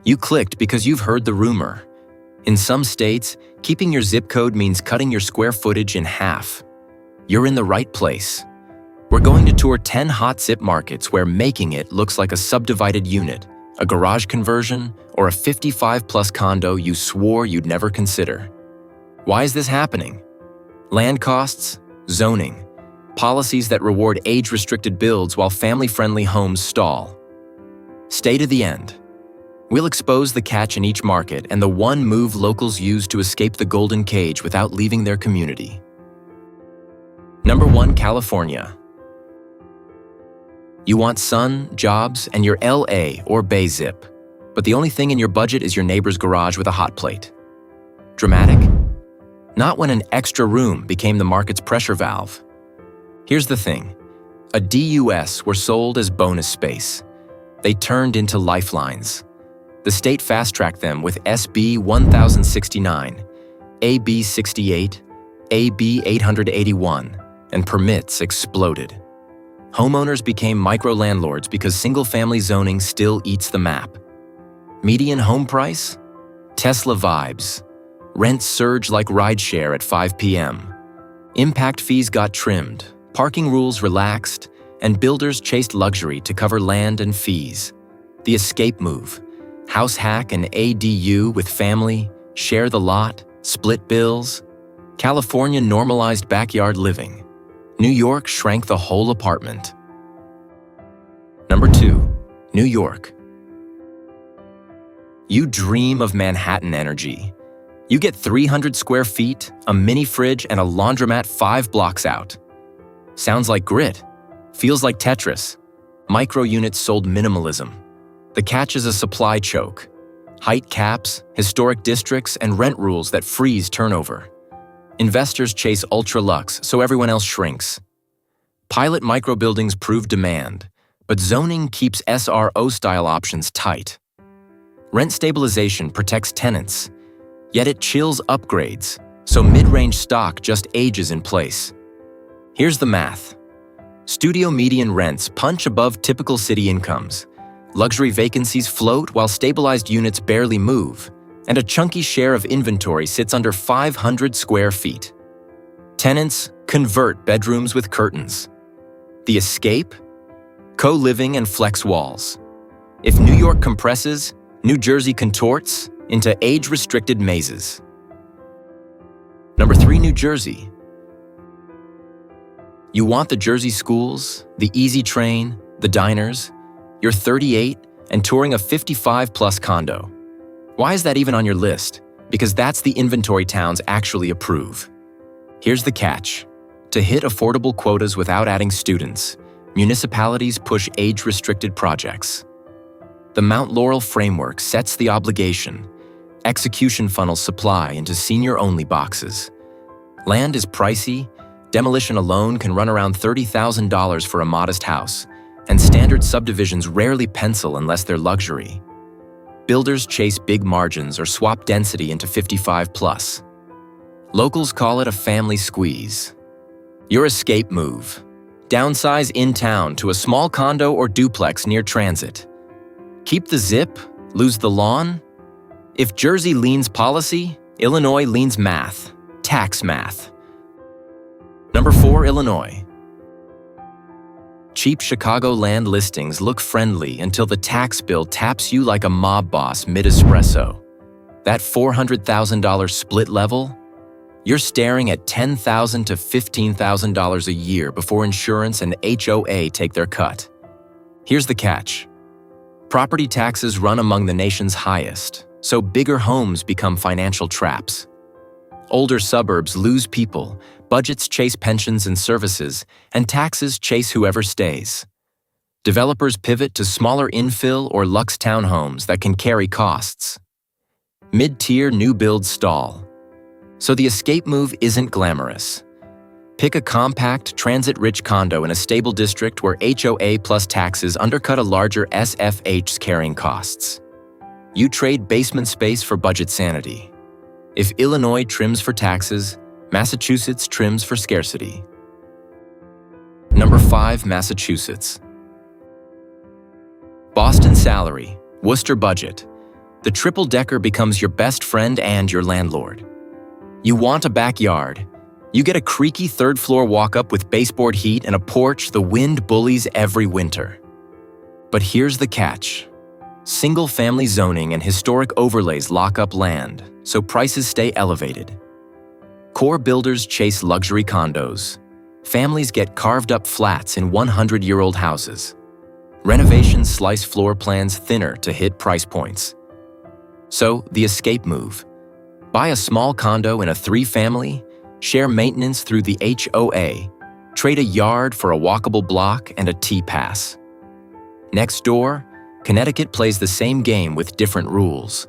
You clicked because you've heard the rumor. In some states, keeping your zip code means cutting your square footage in half. You're in the right place. We're going to tour 10 hot zip markets where making it looks like a subdivided unit, a garage conversion, or a 55-plus condo you swore you'd never consider. Why is this happening? Land costs, zoning, policies that reward age-restricted builds while family-friendly homes stall. Stay to the end. We'll expose the catch in each market and the one move locals use to escape the golden cage without leaving their community. Number 1, California. You want sun, jobs, and your LA or Bay zip, but the only thing in your budget is your neighbor's garage with a hot plate. Dramatic? Not when an extra room became the market's pressure valve. Here's the thing. A DUS were sold as bonus space. They turned into lifelines. The state fast-tracked them with SB 1069, AB 68, AB 881, and permits exploded. Homeowners became micro-landlords because single-family zoning still eats the map. Median home price? Tesla vibes. Rents surge like rideshare at 5 p.m. Impact fees got trimmed, parking rules relaxed, and builders chased luxury to cover land and fees. The escape move. House hack an ADU with family, share the lot, split bills. California normalized backyard living. New York shrank the whole apartment. Number 2, New York. You dream of Manhattan energy. You get 300 square feet, a mini fridge, and a laundromat 5 blocks out. Sounds like grit. Feels like Tetris. Micro units sold minimalism. The catch is a supply choke. Height caps, historic districts, and rent rules that freeze turnover. Investors chase ultra-luxe, so everyone else shrinks. Pilot microbuildings prove demand, but zoning keeps SRO-style options tight. Rent stabilization protects tenants, yet it chills upgrades, so mid-range stock just ages in place. Here's the math. Studio median rents punch above typical city incomes. Luxury vacancies float while stabilized units barely move, and a chunky share of inventory sits under 500 square feet. Tenants convert bedrooms with curtains. The escape? Co-living and flex walls. If New York compresses, New Jersey contorts into age-restricted mazes. Number 3, New Jersey. You want the Jersey schools, the easy train, the diners. You're 38 and touring a 55-plus condo. Why is that even on your list? Because that's the inventory towns actually approve. Here's the catch. To hit affordable quotas without adding students, municipalities push age-restricted projects. The Mount Laurel framework sets the obligation. Execution funnels supply into senior-only boxes. Land is pricey. Demolition alone can run around $30,000 for a modest house, and standard subdivisions rarely pencil unless they're luxury. Builders chase big margins or swap density into 55+. Locals call it a family squeeze. Your escape move. Downsize in town to a small condo or duplex near transit. Keep the zip, lose the lawn? If Jersey leans policy, Illinois leans math, tax math. Number 4, Illinois. Cheap Chicago land listings look friendly until the tax bill taps you like a mob boss mid-espresso. That $400,000 split level? You're staring at $10,000 to $15,000 a year before insurance and HOA take their cut. Here's the catch. Property taxes run among the nation's highest, so bigger homes become financial traps. Older suburbs lose people, budgets chase pensions and services, and taxes chase whoever stays. Developers pivot to smaller infill or luxe townhomes that can carry costs. Mid-tier new builds stall. So the escape move isn't glamorous. Pick a compact, transit-rich condo in a stable district where HOA plus taxes undercut a larger SFH's carrying costs. You trade basement space for budget sanity. If Illinois trims for taxes, Massachusetts trims for scarcity. Number 5, Massachusetts. Boston salary, Worcester budget. The triple-decker becomes your best friend and your landlord. You want a backyard. You get a creaky third-floor walk-up with baseboard heat and a porch the wind bullies every winter. But here's the catch. Single-family zoning and historic overlays lock up land, so prices stay elevated. Core builders chase luxury condos. Families get carved-up flats in 100-year-old houses. Renovations slice floor plans thinner to hit price points. So, the escape move. Buy a small condo in a 3-family, share maintenance through the HOA, trade a yard for a walkable block and a T-pass. Next door, Connecticut plays the same game with different rules.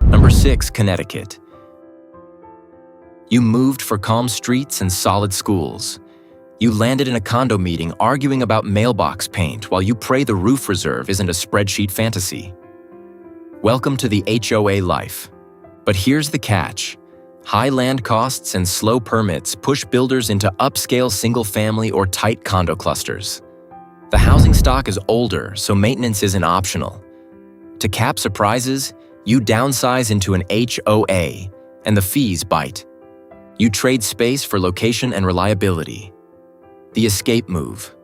Number 6, Connecticut. You moved for calm streets and solid schools. You landed in a condo meeting arguing about mailbox paint while you pray the roof reserve isn't a spreadsheet fantasy. Welcome to the HOA life. But here's the catch. High land costs and slow permits push builders into upscale single-family or tight condo clusters. The housing stock is older, so maintenance isn't optional. To cap surprises, you downsize into an HOA, and the fees bite. You trade space for location and reliability. The escape move.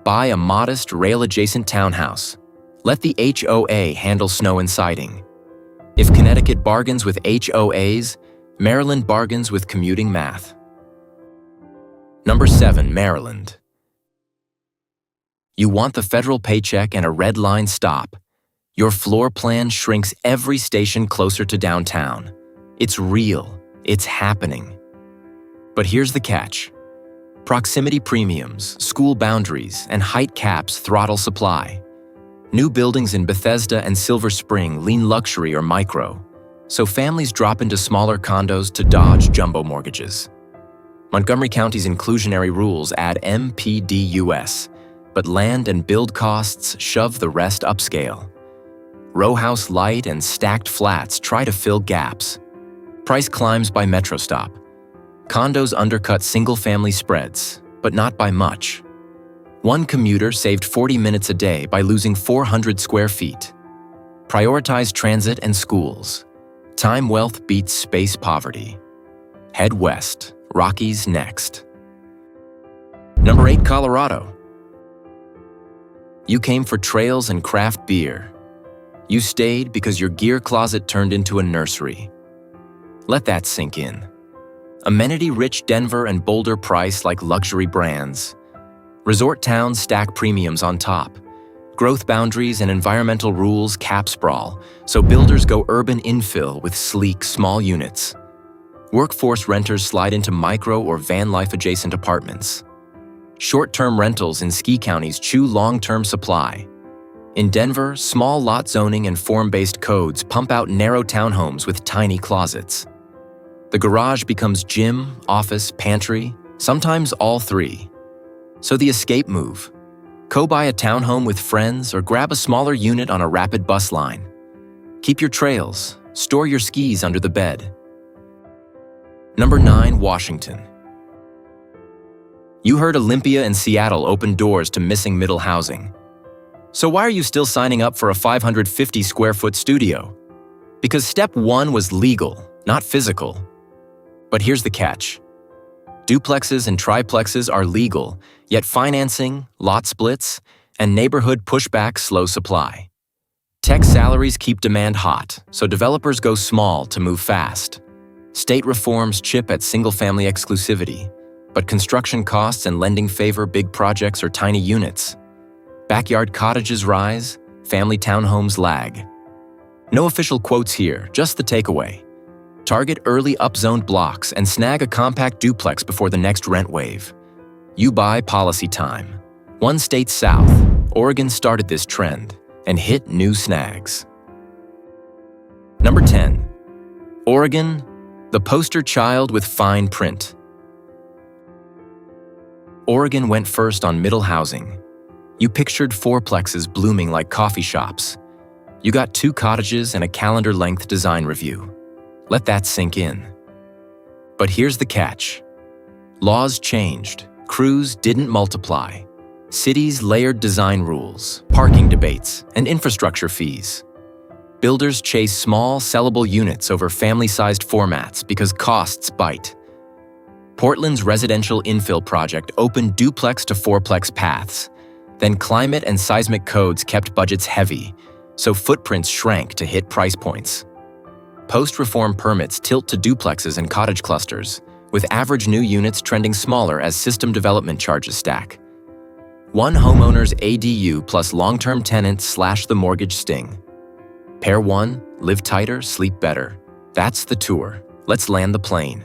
Buy a modest, rail-adjacent townhouse. Let the HOA handle snow and siding. If Connecticut bargains with HOAs, Maryland bargains with commuting math. Number 7, Maryland. You want the federal paycheck and a red line stop. Your floor plan shrinks every station closer to downtown. It's real. It's happening. But here's the catch. Proximity premiums, school boundaries, and height caps throttle supply. New buildings in Bethesda and Silver Spring lean luxury or micro, so families drop into smaller condos to dodge jumbo mortgages. Montgomery County's inclusionary rules add MPDUS, but land and build costs shove the rest upscale. Row house light and stacked flats try to fill gaps. Price climbs by metro stop. Condos undercut single-family spreads, but not by much. One commuter saved 40 minutes a day by losing 400 square feet. Prioritize transit and schools. Time wealth beats space poverty. Head west. Rockies next. Number 8, Colorado. You came for trails and craft beer. You stayed because your gear closet turned into a nursery. Let that sink in. Amenity-rich Denver and Boulder price like luxury brands. Resort towns stack premiums on top. Growth boundaries and environmental rules cap sprawl, so builders go urban infill with sleek, small units. Workforce renters slide into micro or van life-adjacent apartments. Short-term rentals in ski counties chew long-term supply. In Denver, small lot zoning and form-based codes pump out narrow townhomes with tiny closets. The garage becomes gym, office, pantry, sometimes all three. So the escape move. Co-buy a townhome with friends or grab a smaller unit on a rapid bus line. Keep your trails, store your skis under the bed. Number 9, Washington. You heard Olympia and Seattle open doors to missing middle housing. So why are you still signing up for a 550 square foot studio? Because step 1 was legal, not physical. But here's the catch. Duplexes and triplexes are legal, yet financing, lot splits, and neighborhood pushback slow supply. Tech salaries keep demand hot, so developers go small to move fast. State reforms chip at single-family exclusivity, but construction costs and lending favor big projects or tiny units. Backyard cottages rise, family townhomes lag. No official quotes here, just the takeaway. Target early upzoned blocks and snag a compact duplex before the next rent wave. You buy policy time. One state south, Oregon started this trend and hit new snags. Number 10. Oregon, the poster child with fine print. Oregon went first on middle housing. You pictured fourplexes blooming like coffee shops. You got 2 cottages and a calendar-length design review. Let that sink in. But here's the catch. Laws changed. Crews didn't multiply. Cities layered design rules, parking debates, and infrastructure fees. Builders chase small, sellable units over family-sized formats because costs bite. Portland's residential infill project opened duplex to fourplex paths. Then climate and seismic codes kept budgets heavy, so footprints shrank to hit price points. Post-reform permits tilt to duplexes and cottage clusters, with average new units trending smaller as system development charges stack. One homeowner's ADU plus long-term tenants slash the mortgage sting. Pair one, live tighter, sleep better. That's the tour. Let's land the plane.